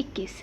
21।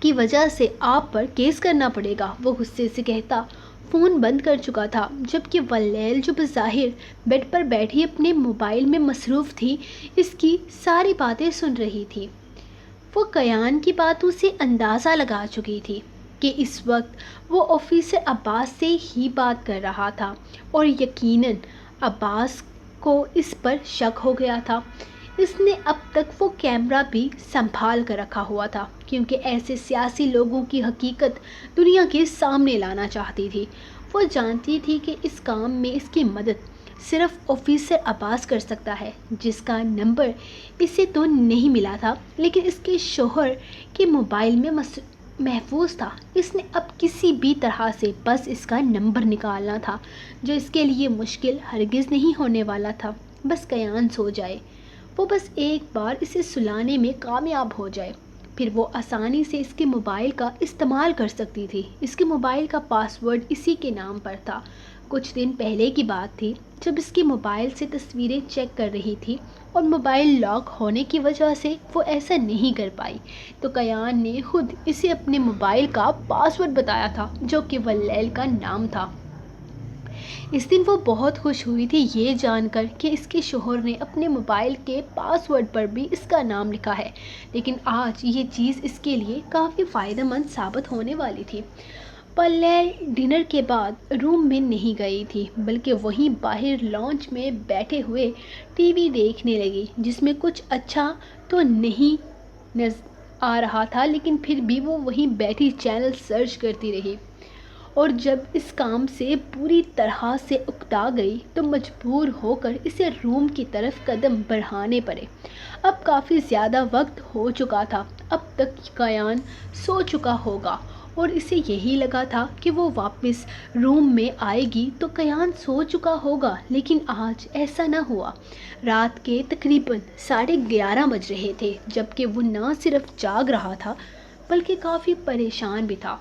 کی وجہ سے آپ پر کیس کرنا پڑے گا، وہ غصے سے کہتا۔ فون بند کر چکا تھا، جبکہ ولیل جو بظاہر بیڈ پر بیٹھی اپنے موبائل میں مصروف تھی، اس کی ساری باتیں سن رہی تھی۔ وہ کیان کی باتوں سے اندازہ لگا چکی تھی کہ اس وقت وہ آفیسر عباس سے ہی بات کر رہا تھا، اور یقیناً عباس کو اس پر شک ہو گیا تھا۔ اس نے اب تک وہ کیمرہ بھی سنبھال کر رکھا ہوا تھا، کیونکہ ایسے سیاسی لوگوں کی حقیقت دنیا کے سامنے لانا چاہتی تھی۔ وہ جانتی تھی کہ اس کام میں اس کی مدد صرف آفیسر عباس کر سکتا ہے، جس کا نمبر اسے تو نہیں ملا تھا لیکن اس کے شوہر کے موبائل میں محفوظ تھا۔ اس نے اب کسی بھی طرح سے بس اس کا نمبر نکالنا تھا، جو اس کے لیے مشکل ہرگز نہیں ہونے والا تھا۔ بس کیان سو جائے، وہ بس ایک بار اسے سلانے میں کامیاب ہو جائے، پھر وہ آسانی سے اس کے موبائل کا استعمال کر سکتی تھی۔ اس کے موبائل کا پاس ورڈ اسی کے نام پر تھا۔ کچھ دن پہلے کی بات تھی جب اس کے موبائل سے تصویریں چیک کر رہی تھی اور موبائل لاک ہونے کی وجہ سے وہ ایسا نہیں کر پائی، تو کیان نے خود اسے اپنے موبائل کا پاس ورڈ بتایا تھا، جو کہ ولیل کا نام تھا۔ اس دن وہ بہت خوش ہوئی تھی یہ جان کر کہ اس کے شوہر نے اپنے موبائل کے پاس ورڈ پر بھی اس کا نام لکھا ہے، لیکن آج یہ چیز اس کے لیے کافی فائدہ مند ثابت ہونے والی تھی۔ ولیل ڈنر کے بعد روم میں نہیں گئی تھی، بلکہ وہیں باہر لانچ میں بیٹھے ہوئے ٹی وی دیکھنے لگی، جس میں کچھ اچھا تو نہیں نظر آ رہا تھا، لیکن پھر بھی وہ وہیں بیٹھی چینل سرچ کرتی رہی، اور جب اس کام سے پوری طرح سے اکتا گئی تو مجبور ہو کر اسے روم کی طرف قدم بڑھانے پڑے۔ اب کافی زیادہ وقت ہو چکا تھا، اب تک کیان سو چکا ہوگا، اور اسے یہی لگا تھا کہ وہ واپس روم میں آئے گی تو کیان سو چکا ہوگا، لیکن آج ایسا نہ ہوا۔ رات کے تقریباً 11:30 بج رہے تھے، جبکہ وہ نہ صرف جاگ رہا تھا بلکہ کافی پریشان بھی تھا۔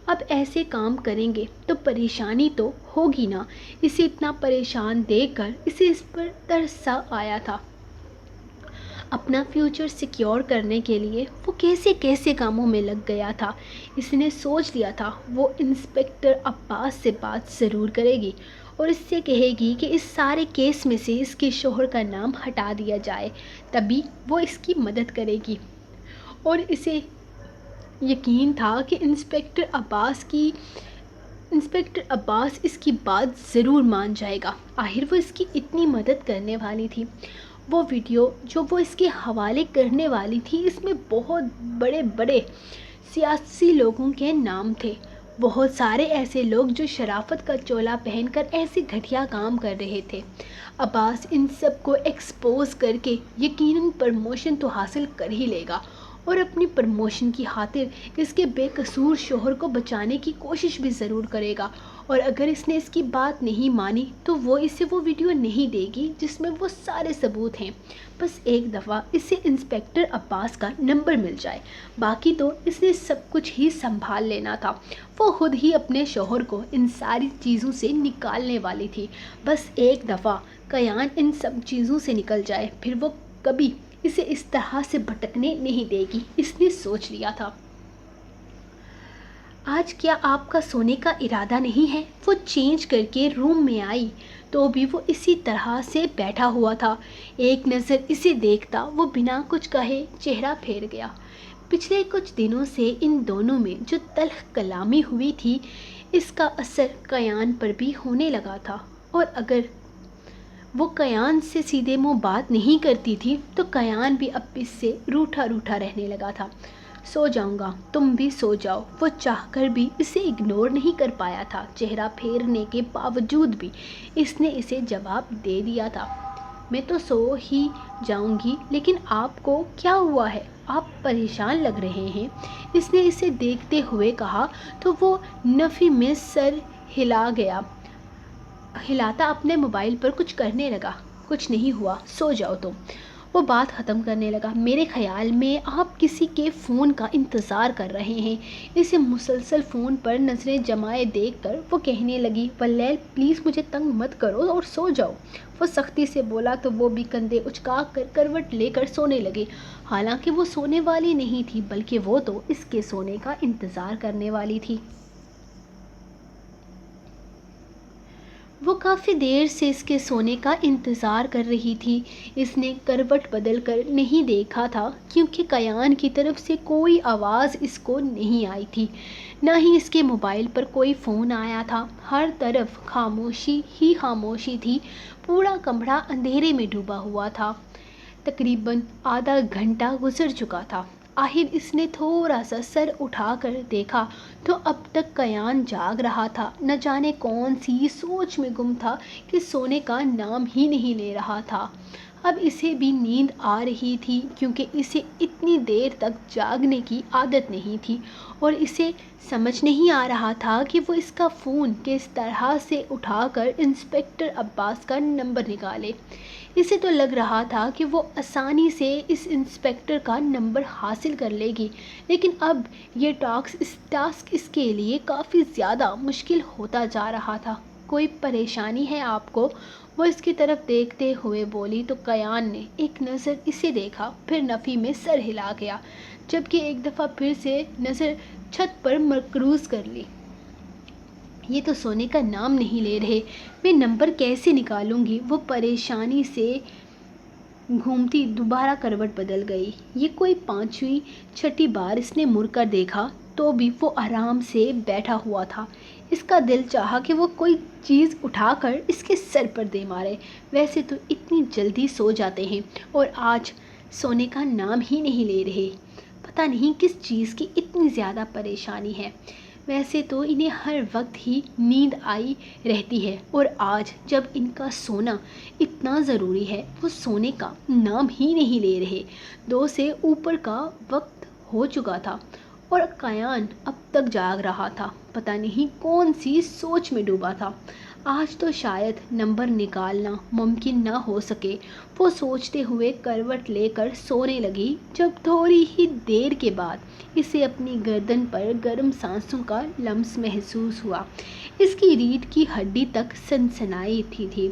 اب ایسے کام کریں گے تو پریشانی تو ہوگی نا۔ اسے اتنا پریشان دیکھ کر اسے اس پر ترس سا آیا تھا۔ اپنا فیوچر سیکیور کرنے کے لیے وہ کیسے کیسے کاموں میں لگ گیا تھا۔ اس نے سوچ لیا تھا وہ انسپکٹر عباس سے بات ضرور کرے گی اور اس سے کہے گی کہ اس سارے کیس میں سے اس کے شوہر کا نام ہٹا دیا جائے، تبھی وہ اس کی مدد کرے گی۔ اور اسے یقین تھا کہ انسپکٹر عباس اس کی بات ضرور مان جائے گا، آخر وہ اس کی اتنی مدد کرنے والی تھی۔ وہ ویڈیو جو وہ اس کے حوالے کرنے والی تھی، اس میں بہت بڑے بڑے سیاسی لوگوں کے نام تھے، بہت سارے ایسے لوگ جو شرافت کا چولا پہن کر ایسے گھٹیا کام کر رہے تھے۔ عباس ان سب کو ایکسپوز کر کے یقیناً پروموشن تو حاصل کر ہی لے گا، اور اپنی پروموشن کی خاطر اس کے بے قصور شوہر کو بچانے کی کوشش بھی ضرور کرے گا، اور اگر اس نے اس کی بات نہیں مانی تو وہ اسے وہ ویڈیو نہیں دے گی جس میں وہ سارے ثبوت ہیں۔ بس ایک دفعہ اسے انسپکٹر عباس کا نمبر مل جائے، باقی تو اس نے سب کچھ ہی سنبھال لینا تھا۔ وہ خود ہی اپنے شوہر کو ان ساری چیزوں سے نکالنے والی تھی۔ بس ایک دفعہ کیان ان سب چیزوں سے نکل جائے، پھر وہ کبھی اسے اس طرح سے بھٹکنے نہیں دے گی، اس نے سوچ لیا تھا۔ آج کیا آپ کا سونے کا ارادہ نہیں ہے؟ وہ چینج کر کے روم میں آئی تو بھی وہ اسی طرح سے بیٹھا ہوا تھا۔ ایک نظر اسے دیکھتا وہ بنا کچھ کہے چہرہ پھیر گیا۔ پچھلے کچھ دنوں سے ان دونوں میں جو تلخ کلامی ہوئی تھی، اس کا اثر کیان پر بھی ہونے لگا تھا، اور اگر وہ کیان سے سیدھے منہ بات نہیں کرتی تھی تو کیان بھی اب اس سے روٹھا روٹھا رہنے لگا تھا۔ سو جاؤں گا، تم بھی سو جاؤ، وہ چاہ کر بھی اسے اگنور نہیں کر پایا تھا۔ چہرہ پھیرنے کے باوجود بھی اس نے اسے جواب دے دیا تھا، میں تو سو ہی جاؤں گی، لیکن آپ کو کیا ہوا ہے؟ آپ پریشان لگ رہے ہیں، اس نے اسے دیکھتے ہوئے کہا تو وہ نفی میں سر ہلاتا اپنے موبائل پر کچھ کرنے لگا۔ کچھ نہیں ہوا، سو جاؤ تم۔ وہ بات ختم کرنے لگا۔ میرے خیال میں آپ کسی کے فون کا انتظار کر رہے ہیں۔ اسے مسلسل فون پر نظریں جمائے دیکھ کر وہ کہنے لگی، ولیل پلیز مجھے تنگ مت کرو اور سو جاؤ۔ وہ سختی سے بولا تو وہ بھی کندھے اچکا کر کروٹ لے کر سونے لگے۔ حالانکہ وہ سونے والی نہیں تھی بلکہ وہ تو اس کے سونے کا انتظار کرنے والی تھی۔ وہ کافی دیر سے اس کے سونے کا انتظار کر رہی تھی۔ اس نے کروٹ بدل کر نہیں دیکھا تھا کیونکہ کیان کی طرف سے کوئی آواز اس کو نہیں آئی تھی، نہ ہی اس کے موبائل پر کوئی فون آیا تھا۔ ہر طرف خاموشی ہی خاموشی تھی، پورا کمرہ اندھیرے میں ڈوبا ہوا تھا۔ تقریباً آدھا گھنٹہ گزر چکا تھا۔ آخر اس نے تھوڑا سا سر اٹھا کر دیکھا تو اب تک کیان جاگ رہا تھا، نہ جانے کون سی سوچ میں گم تھا کہ سونے کا نام ہی نہیں لے رہا تھا۔ اب اسے بھی نیند آ رہی تھی کیونکہ اسے اتنی دیر تک جاگنے کی عادت نہیں تھی، اور اسے سمجھ نہیں آ رہا تھا کہ وہ اس کا فون کس طرح سے اٹھا کر انسپکٹر عباس کا نمبر نکالے۔ اسے تو لگ رہا تھا کہ وہ آسانی سے اس انسپکٹر کا نمبر حاصل کر لے گی، لیکن اب یہ ٹاسک اس کے لیے کافی زیادہ مشکل ہوتا جا رہا تھا۔ کوئی پریشانی ہے آپ کو؟ وہ اس کی طرف دیکھتے ہوئے بولی تو کیان نے ایک نظر اسے دیکھا، پھر نفی میں سر ہلا گیا، جبکہ ایک دفعہ پھر سے نظر چھت پر مرکوز کر لی۔ یہ تو سونے کا نام نہیں لے رہے، میں نمبر کیسے نکالوں گی؟ وہ پریشانی سے گھومتی دوبارہ کروٹ بدل گئی۔ یہ کوئی پانچویں چھٹی بار اس نے مڑ کر دیکھا تو بھی وہ آرام سے بیٹھا ہوا تھا۔ اس کا دل چاہا کہ وہ کوئی چیز اٹھا کر اس کے سر پر دے مارے۔ ویسے تو اتنی جلدی سو جاتے ہیں اور آج سونے کا نام ہی نہیں لے رہے۔ پتہ نہیں کس چیز کی اتنی زیادہ پریشانی ہے۔ ویسے تو انہیں ہر وقت ہی نیند آئی رہتی ہے، اور آج جب ان کا سونا اتنا ضروری ہے وہ سونے کا نام ہی نہیں لے رہے۔ 2 سے اوپر کا وقت ہو چکا تھا اور کیان اب تک جاگ رہا تھا، پتہ نہیں کون سی سوچ میں ڈوبا تھا۔ آج تو شاید نمبر نکالنا ممکن نہ ہو سکے، وہ سوچتے ہوئے کروٹ لے کر سونے لگی، جب تھوڑی ہی دیر کے بعد اسے اپنی گردن پر گرم سانسوں کا لمس محسوس ہوا۔ اس کی ریڑھ کی ہڈی تک سنسنائی تھی،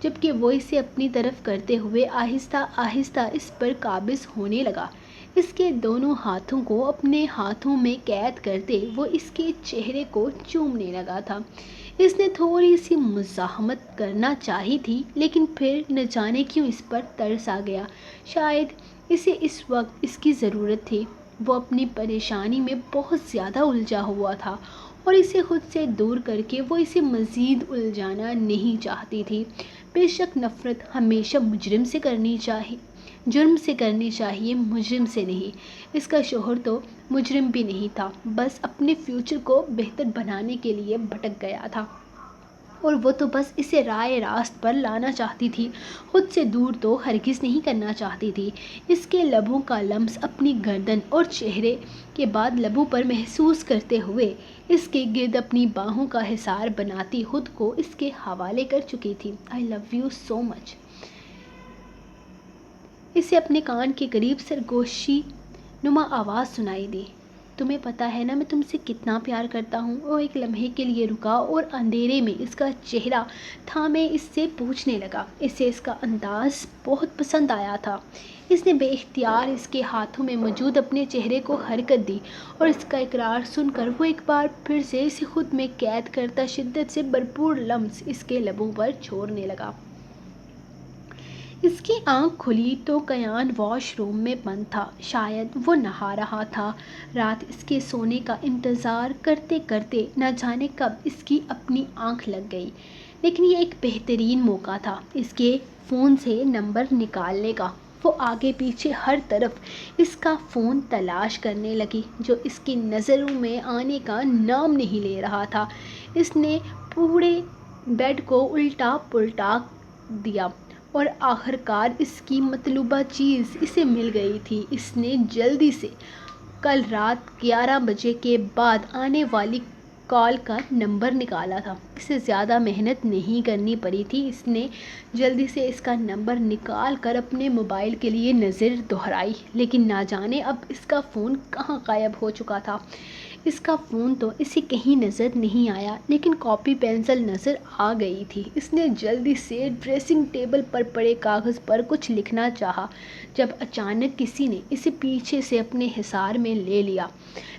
جبکہ وہ اسے اپنی طرف کرتے ہوئے آہستہ آہستہ اس پر قابض ہونے لگا۔ اس کے دونوں ہاتھوں کو اپنے ہاتھوں میں قید کرتے وہ اس کے چہرے کو چومنے لگا تھا۔ اس نے تھوڑی سی مزاحمت کرنا چاہی تھی، لیکن پھر نہ جانے کیوں اس پر ترس آ گیا۔ شاید اسے اس وقت اس کی ضرورت تھی۔ وہ اپنی پریشانی میں بہت زیادہ الجھا ہوا تھا اور اسے خود سے دور کر کے وہ اسے مزید الجھانا نہیں چاہتی تھی۔ بے شک نفرت ہمیشہ جرم سے کرنی چاہیے، مجرم سے نہیں۔ اس کا شوہر تو مجرم بھی نہیں تھا، بس اپنے فیوچر کو بہتر بنانے کے لیے بھٹک گیا تھا، اور وہ تو بس اسے رائے راست پر لانا چاہتی تھی، خود سے دور تو ہرگز نہیں کرنا چاہتی تھی۔ اس کے لبوں کا لمس اپنی گردن اور چہرے کے بعد لبوں پر محسوس کرتے ہوئے اس کے گرد اپنی باہوں کا حصار بناتی خود کو اس کے حوالے کر چکی تھی۔ آئی لو یو سو مچ۔ اسے اپنے کان کے قریب سرگوشی نما آواز سنائی دی۔ تمہیں پتہ ہے نا میں تم سے کتنا پیار کرتا ہوں۔ وہ ایک لمحے کے لیے رکا اور اندھیرے میں اس کا چہرہ تھامے اس سے پوچھنے لگا۔ اسے اس کا انداز بہت پسند آیا تھا۔ اس نے بے اختیار اس کے ہاتھوں میں موجود اپنے چہرے کو حرکت دی، اور اس کا اقرار سن کر وہ ایک بار پھر سے اسے خود میں قید کرتا شدت سے بھرپور لمس اس کے لبوں پر چھوڑنے لگا۔ اس کی آنکھ کھلی تو کیان واش روم میں بند تھا، شاید وہ نہا رہا تھا۔ رات اس کے سونے کا انتظار کرتے کرتے نہ جانے کب اس کی اپنی آنکھ لگ گئی، لیکن یہ ایک بہترین موقع تھا اس کے فون سے نمبر نکالنے کا۔ وہ آگے پیچھے ہر طرف اس کا فون تلاش کرنے لگی، جو اس کی نظروں میں آنے کا نام نہیں لے رہا تھا۔ اس نے پورے بیڈ کو الٹا پلٹا دیا اور آخرکار اس کی مطلوبہ چیز اسے مل گئی تھی۔ اس نے جلدی سے کل رات 11 بجے کے بعد آنے والی کال کا نمبر نکالا تھا۔ اسے زیادہ محنت نہیں کرنی پڑی تھی، اس نے جلدی سے اس کا نمبر نکال کر اپنے موبائل کے لیے نظر دہرائی، لیکن نہ جانے اب اس کا فون کہاں غائب ہو چکا تھا۔ اس کا فون تو اسے کہیں نظر نہیں آیا، لیکن کاپی پینسل نظر آ گئی تھی۔ اس نے جلدی سے ڈریسنگ ٹیبل پر پڑے کاغذ پر کچھ لکھنا چاہا جب اچانک کسی نے اسے پیچھے سے اپنے حصار میں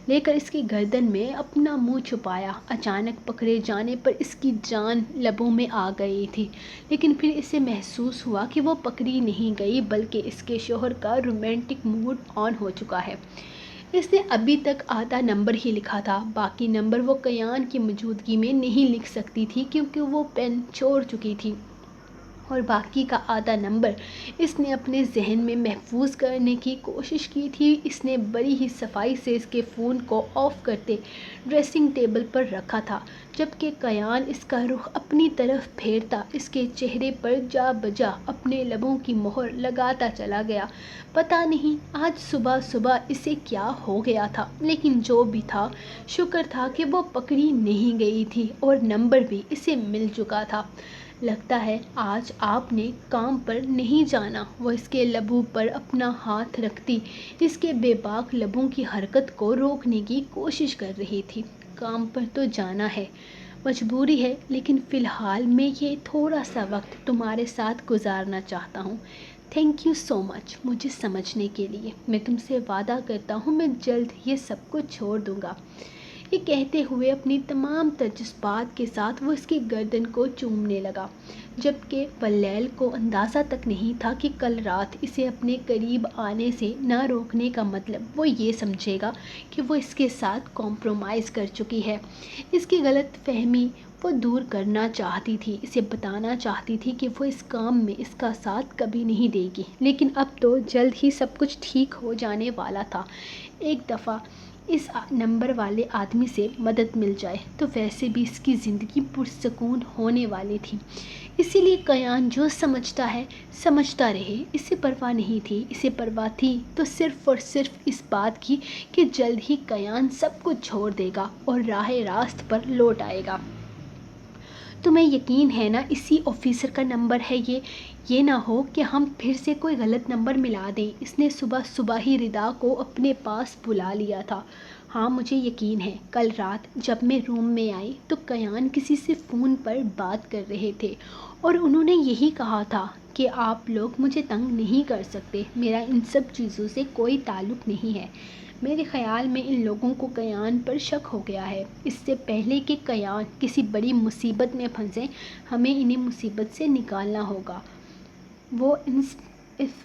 لے کر اس کی گردن میں اپنا منہ چھپایا۔ اچانک پکڑے جانے پر اس کی جان لبوں میں آ گئی تھی، لیکن پھر اسے محسوس ہوا کہ وہ پکڑی نہیں گئی بلکہ اس کے شوہر کا رومانٹک موڈ آن ہو چکا ہے۔ اس نے ابھی تک آدھا نمبر ہی لکھا تھا، باقی نمبر وہ کیان کی موجودگی میں نہیں لکھ سکتی تھی کیونکہ وہ پین چھوڑ چکی تھی، اور باقی کا آدھا نمبر اس نے اپنے ذہن میں محفوظ کرنے کی کوشش کی تھی۔ اس نے بڑی ہی صفائی سے اس کے فون کو آف کرتے ڈریسنگ ٹیبل پر رکھا تھا، جبکہ کیان اس کا رخ اپنی طرف پھیرتا اس کے چہرے پر جا بجا اپنے لبوں کی مہر لگاتا چلا گیا۔ پتہ نہیں آج صبح صبح اسے کیا ہو گیا تھا، لیکن جو بھی تھا، شکر تھا کہ وہ پکڑی نہیں گئی تھی اور نمبر بھی اسے مل چکا تھا۔ لگتا ہے آج آپ نے کام پر نہیں جانا، وہ اس کے لبوں پر اپنا ہاتھ رکھتی اس کے بے باک لبوں کی حرکت کو روکنے کی کوشش کر رہی تھی۔ کام پر تو جانا ہے، مجبوری ہے، لیکن فی الحال میں یہ تھوڑا سا وقت تمہارے ساتھ گزارنا چاہتا ہوں۔ تھینک یو سو مچ مجھے سمجھنے کے لیے۔ میں تم سے وعدہ کرتا ہوں میں جلد یہ سب کچھ چھوڑ دوں گا۔ یہ کہتے ہوئے اپنی تمام تجربات کے ساتھ وہ اس کی گردن کو چومنے لگا، جبکہ ولیل کو اندازہ تک نہیں تھا کہ کل رات اسے اپنے قریب آنے سے نہ روکنے کا مطلب وہ یہ سمجھے گا کہ وہ اس کے ساتھ کمپرومائز کر چکی ہے۔ اس کی غلط فہمی وہ دور کرنا چاہتی تھی، اسے بتانا چاہتی تھی کہ وہ اس کام میں اس کا ساتھ کبھی نہیں دے گی، لیکن اب تو جلد ہی سب کچھ ٹھیک ہو جانے والا تھا۔ ایک دفعہ اس نمبر والے آدمی سے مدد مل جائے تو ویسے بھی اس کی زندگی پرسکون ہونے والی تھی۔ اسی لیے کیان جو سمجھتا ہے سمجھتا رہے، اسے پرواہ نہیں تھی۔ اسے پرواہ تھی تو صرف اور صرف اس بات کی کہ جلد ہی کیان سب کچھ چھوڑ دے گا اور راہ راست پر لوٹ آئے گا۔ تمہیں یقین ہے نا اسی آفیسر کا نمبر ہے یہ نہ ہو کہ ہم پھر سے کوئی غلط نمبر ملا دیں۔ اس نے صبح صبح ہی ردا کو اپنے پاس بلا لیا تھا۔ ہاں مجھے یقین ہے، کل رات جب میں روم میں آئی تو کیان کسی سے فون پر بات کر رہے تھے اور انہوں نے یہی کہا تھا کہ آپ لوگ مجھے تنگ نہیں کر سکتے، میرا ان سب چیزوں سے کوئی تعلق نہیں ہے۔ میرے خیال میں ان لوگوں کو کیان پر شک ہو گیا ہے۔ اس سے پہلے کہ کیان کسی بڑی مصیبت میں پھنسے، ہمیں انہیں مصیبت سے نکالنا ہوگا۔ وہ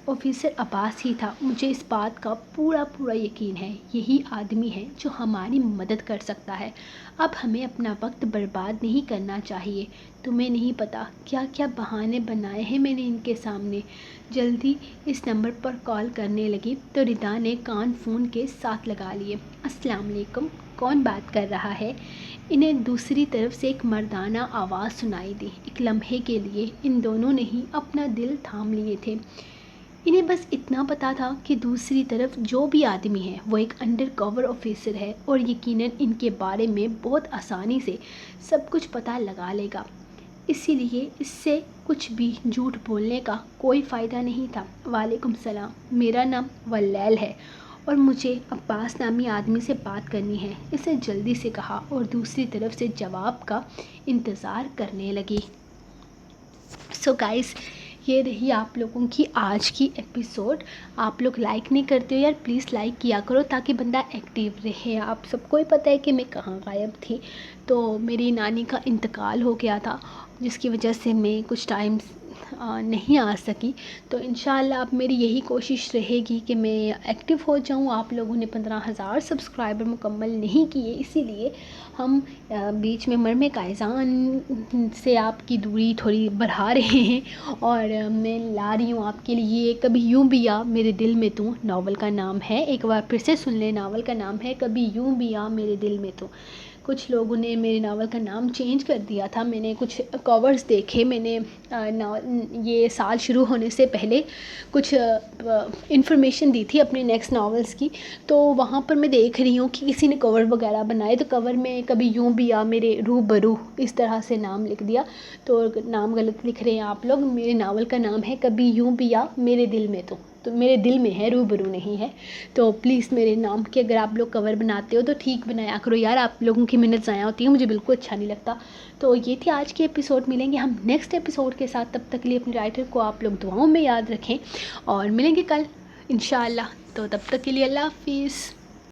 آفیسر عباس ہی تھا، مجھے اس بات کا پورا یقین ہے۔ یہی آدمی ہے جو ہماری مدد کر سکتا ہے۔ اب ہمیں اپنا وقت برباد نہیں کرنا چاہیے۔ تمہیں نہیں پتا کیا کیا بہانے بنائے ہیں میں نے ان کے سامنے۔ جلدی اس نمبر پر کال کرنے لگی تو ردا نے کان فون کے ساتھ لگا لیے۔ السلام علیکم، کون بات کر رہا ہے؟ انہیں دوسری طرف سے ایک مردانہ آواز سنائی دی۔ ایک لمحے کے لیے ان دونوں نے ہی اپنا دل تھام لیے تھے۔ انہیں بس اتنا پتا تھا کہ دوسری طرف جو بھی آدمی ہے وہ ایک انڈر کور آفیسر ہے اور یقیناً ان کے بارے میں بہت آسانی سے سب کچھ پتہ لگا لے گا، اسی لیے اس سے کچھ بھی جھوٹ بولنے کا کوئی فائدہ نہیں تھا۔ وعلیکم السلام، میرا نام ولیل ہے اور مجھے عباس نامی آدمی سے بات کرنی ہے، اسے جلدی سے کہا اور دوسری طرف سے جواب کا انتظار کرنے لگی۔ سو گائز، یہ رہی آپ لوگوں کی آج کی ایپیسوڈ۔ آپ لوگ لائک نہیں کرتے ہو یار، پلیز لائک کیا کرو تاکہ بندہ ایکٹیو رہے۔ آپ سب کو ہی پتہ ہے کہ میں کہاں غائب تھی، تو میری نانی کا انتقال ہو گیا تھا جس کی وجہ سے میں کچھ ٹائم نہیں آ سکی، تو انشاءاللہ اب میری یہی کوشش رہے گی کہ میں ایکٹیو ہو جاؤں۔ آپ لوگوں نے 15,000 سبسکرائبر مکمل نہیں کیے، اسی لیے ہم بیچ میں مرمے قائزان سے آپ کی دوری تھوڑی بڑھا رہے ہیں اور میں لا رہی ہوں آپ کے لیے کبھی یوں بھی آ میرے دل میں تو، ناول کا نام ہے، ایک بار پھر سے سن لیں، ناول کا نام ہے کبھی یوں بھی آ میرے دل میں تو۔ کچھ لوگوں نے میرے ناول کا نام چینج کر دیا تھا. میں نے کچھ کورز دیکھے، میں نے یہ سال شروع ہونے سے پہلے کچھ انفارمیشن دی تھی اپنے نیکسٹ ناولس کی، تو وہاں پر میں دیکھ رہی ہوں کہ کسی نے کور وغیرہ بنائے تو کور میں کبھی یوں بھی یا میرے روبرو اس طرح سے نام لکھ دیا. تو نام غلط لکھ رہے ہیں آپ لوگ. میرے ناول کا نام ہے کبھی یوں بھی یا میرے دل میں. تو میرے دل میں ہے، روبرو نہیں ہے. تو پلیز میرے نام کے اگر آپ لوگ کور بناتے ہو تو ٹھیک بنایا کرو یار، آپ لوگوں کی محنت ضائع ہوتی ہے، مجھے بالکل اچھا نہیں لگتا. تو یہ تھی آج کی ایپیسوڈ. ملیں گے ہم نیکسٹ ایپیسوڈ کے ساتھ. تب تک کے لیے اپنے رائٹر کو آپ لوگ دعاؤں میں یاد رکھیں اور ملیں گے کل انشاءاللہ. تو تب تک کے لیے اللہ حافظ.